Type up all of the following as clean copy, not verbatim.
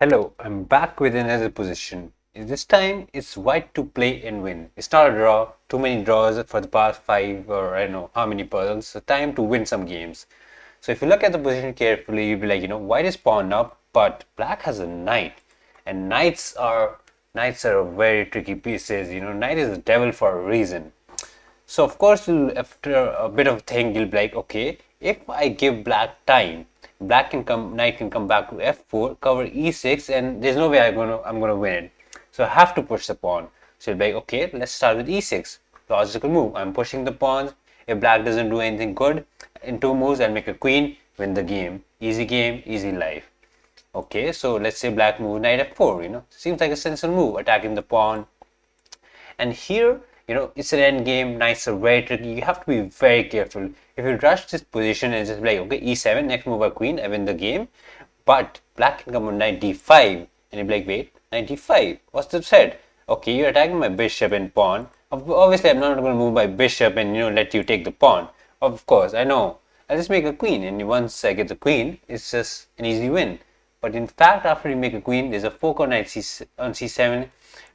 Hello, I'm back with another position. This time it's white to play and win. It's not a draw, too many draws for the past five or I don't know how many puzzles. So time to win some games. So if you look at the position carefully, you'll be like, white is pawned up, but black has a knight. And knights are very tricky pieces. Knight is the devil for a reason. So of course, after a bit of thing, you'll be like, okay, if I give black time, knight can come back to f4, cover e6, and there's no way I'm gonna win it. So I have to push the pawn. So you'll be like, okay, let's start with e6. Logical move. I'm pushing the pawns. If black doesn't do anything good, in two moves, I'll make a queen, win the game, easy life. Okay, so let's say black move knight f4. Seems like a sensible move, attacking the pawn, and here, it's an end game. Knights are very tricky. You have to be very careful. If you rush this position and just be like, okay, e7, next move a queen, I win the game. But black can come on knight d5, and you'll be like, wait, knight d5, what's the threat? Okay, you're attacking my bishop and pawn. Obviously, I'm not going to move my bishop and let you take the pawn. Of course, I know. I'll just make a queen, and once I get the queen, it's just an easy win. But in fact, after you make a queen, there's a fork on on c7,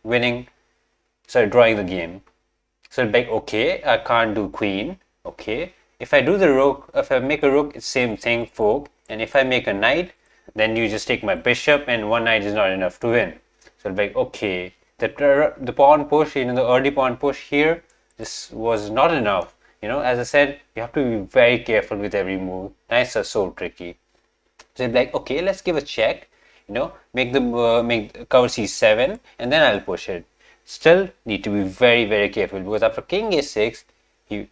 winning, drawing the game. So it's like, okay, I can't do queen. Okay, if I do the rook, if I make a rook, it's same thing, fork. And if I make a knight, then you just take my bishop, and one knight is not enough to win. So it's like, okay, the pawn push, the early pawn push here, this was not enough. As I said, you have to be very careful with every move. Knights are so tricky. So it's like, okay, let's give a check. Make cover c7, and then I'll push it. Still need to be very, very careful, because after king a6, you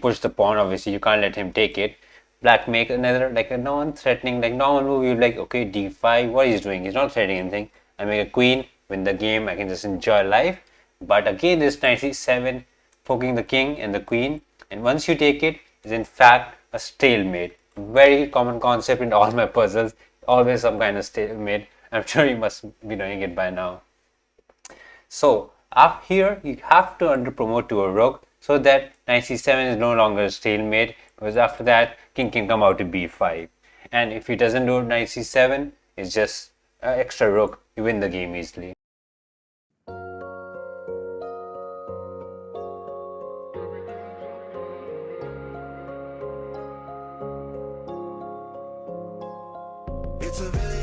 push the pawn. Obviously, you can't let him take it. Black make another, like a non-threatening, like normal move. You're like, okay, d5. What he's doing? He's not threatening anything. I make a queen, win the game. I can just enjoy life. But again, this knight c7, poking the king and the queen. And once you take it, is in fact a stalemate. Very common concept in all my puzzles. Always some kind of stalemate. I'm sure you must be knowing it by now. So up here, you have to under promote to a rook, so that knight c7 is no longer a stalemate, because after that king can come out to b5. And if he doesn't do knight c7, it's just an extra rook. You win the game easily. It's a village.